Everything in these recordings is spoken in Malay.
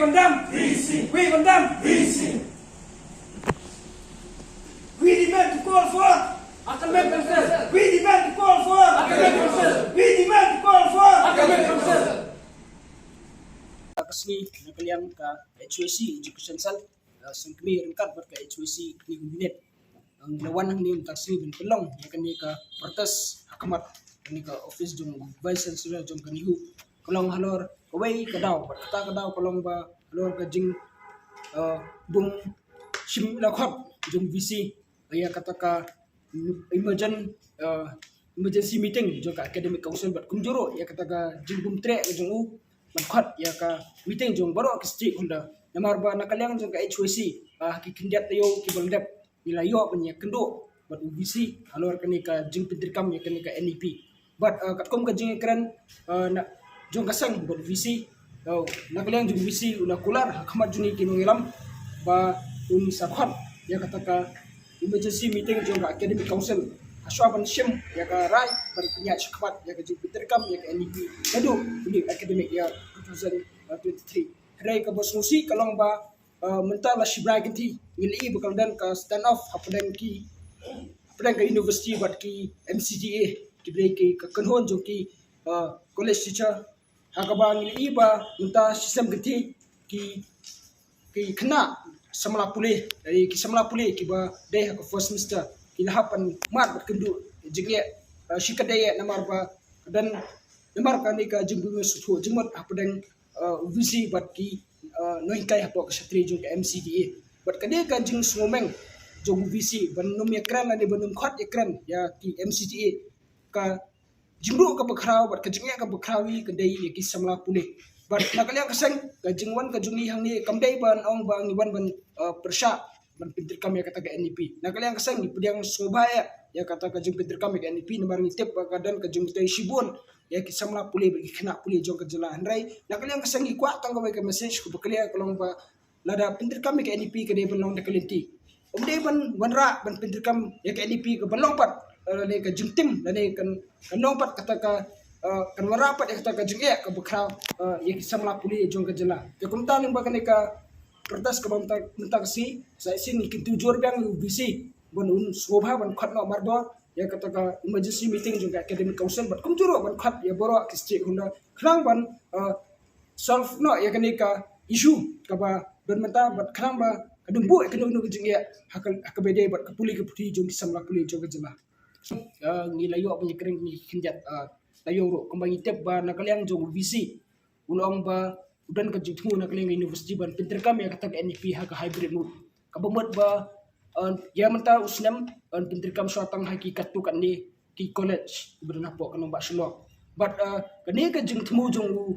condemn. We condemn. We demand to call for academic council. We demand to call for academic council. We demand to call for academic council. Kasni nakaliang ka HUC Education Cell sang kami ringkat ber ka HUC ni unit ang lawan ang ni taksi bin pelong ya kani ka protes hakamat kani ka office jung vice chancellor jung kani hu kolong halor kawai kadaw kata kadaw kolong ba halor ka jing bung sim lakhot jung VC ya kata ka emergency meeting jung ka academic council bat kumjuro ya kata ka jing bum tre jung u mankhot ya ka meeting jong baro ka stakeholder namar ba nakaliang jong ka HUC hakikindiat tayo kibangdep nilayo panya kendo bat UBC alor kani ka jing pintirkam ya kani ka NEP bat katkom ka jing ekran na jong kasang bat UBC nakaliang jong UBC una kular hakamat juni kinungilam ba un sakhot ya kata ka emergency meeting jong ka academic council aswaban sim ya ka rai berpunya cepat ya ka jupiter kam ya ka NEP adu ini academic year 2023 rai ka bosmusi kalong ba mentala shibra ganti ngili bakal dan ka stand off hapadan ka university bat ki MCDA ki break ka kanhon jo ki college teacher hakaba ngili ba menta system ganti ki kena samla pulih dari ki samla pulih ki ba deh ka first semester ilahapan mat berkendu jengye shikadaya namar ba dan namar kani ka jengbu suhu jengmat apadang visi bat ki noinkai hapo ka satri jung MCDA bat kade ka jeng sumeng jung visi ban num ekran ane banum khat ekran ya ki MCDA ka jengru ka bakrau bat ka jengye ka bakrawi ka dai ki samla pule bat nakalya ka sang ka jengwan ka jungi hang ni kamdai ban ong bang ni ban persya ban pintir kami kata ke NEP nakaliang kasang ni pediang sobaya ya kata ka jung pintir kami ke NEP namar ni tip kadan ka jung tay shibun ya kisamla puli bagi kena puli jong ka jela handrai nakaliang kasang ni kwat tang ka message ko baklia kolong ba lada pintir kami ke NEP ke de belong de kalenti umde ban wanra ban pintir kam ya ke NEP ke belong pat le ka jung tim le kan lompat kata ka kan warapat ya kata ka jung ya ka bakra ya kisamla puli jong ka jela ke kumta ning ba ka kertas kebanta mentasi saya sini kitujur bang UBC bonun sobha ban khat no mardo ya kata ka emergency meeting juga academic council bat kumjuro ban khat ya boro kisti hunda khlang ban solve no ya kani ka issue ka ba don menta bat khlang ba kadumbu kanu nu jing ya hakabede bat kapuli jong kisamla puli jong jela ngi layo punya kering ni kinjat layo ro kembang tep ba nakaliang jong UBC ulong ba dan ka jithu na kaling university ban pinter kam ya kata NEP ha ka hybrid mode kabamot ba ya menta usnam pinter kam swatang hakikat tu kan ni ki college berna po kanong ba silo but kani ka jing thmu jong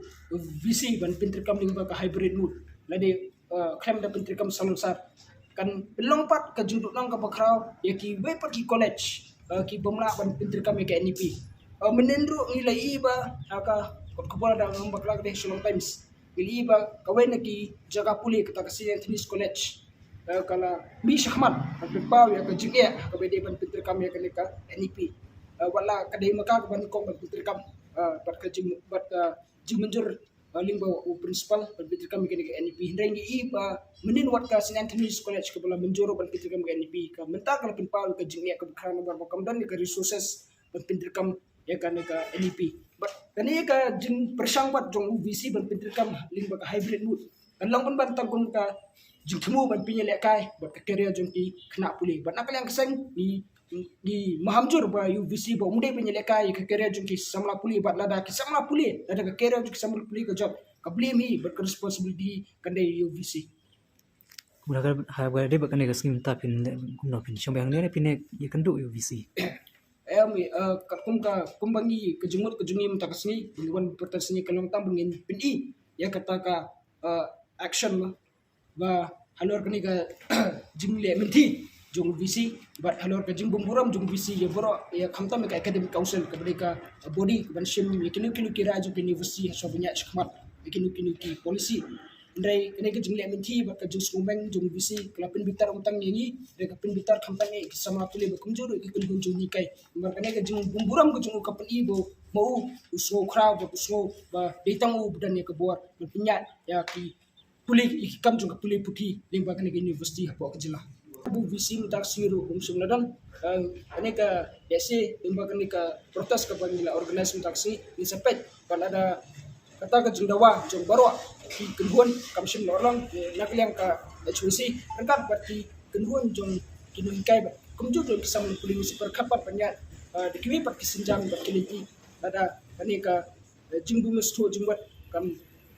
VC ban pinter kam ning ba ka hybrid mode lade krem da pinter kam salon sar kan belong pat ka juduk nang ka bakraw ya ki we pat ki college ki bomla ban pinter kam ya ka NEP menendru ngilai ba ka kopola da ng bakla de sulong times Iliba kawai naki jaga puli kata kasi Anthony's College kala mi syahmat pagpaw ya kajingya kabede ban pinter kam ya kanika NEP wala kadai maka ban kong ban pinter kam bat kajing bat jing menjur lingba principal ban pinter kam kanika NEP hindai ni iba menin wat ka St Anthony's College kabala menjur ban pinter kam NEP ka mentak kala pinpaw kajingya ka bakran bar bakam dan ka resources ban pinter kam ya kanika NEP but kani ka jing persangbat jong UBC ban pintir kam lingba ka hybrid mood kan lang pun ban tagum ka jing themu ban pinyele kai bat ka career jong ki khna puli ban nakal yang kesang ni mahamjur ba UBC ba umde pinyele kai ka career jong ki samla puli bat lada ki samla puli lada ka career jong ki samla puli ka job ka blame hi bat ka responsibility kandai UBC Mulaga habade bakane ka skim ta pin kumno pin shombe hangne pin ye kandu UBC mi kakum ka kumbangi kejungi mentakasni dengan pertasni kalong tam bengin pini ya kata ka action ba halor kani ka jimle menti jong VC but halor ka jing bumburam jong VC ya boro ya khamta me ka academic council ka ka body ban shim mi kinu kira jong university so banyak khmat kinu ki policy ndai kani ka jingle menti ba ka jung sumeng jung VC kelapin bitar utang ngi de ka pin bitar khamtang ngi sama tuli ba kumjur ki kun jung ni kai mar kani ka jung bumburam ko jung ka pen ibo mau usno kra ba usno ba ditang u budan ya ka buat pinyat ya ki puli ikam jong puli puti lingba kan university hapo kejela bu visi tak siru sum ladang aneka yasi lingba kan protes ka bangila organize taksi ni sepet kan ada kata ka jong dawa jong barwa ki kenhuan kam sim lorong nakliang ka HWC kan berarti kenhuan jong kinun kai ba kumju jong kisam puli super kapat banyak dikimi pat kisinjam berkeliti ada aneka jingbu mesto jingbat kam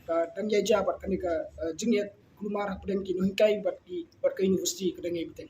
tangya jabat kanika jingya kulumar pedang kino hingkai bat ki university kedang ibten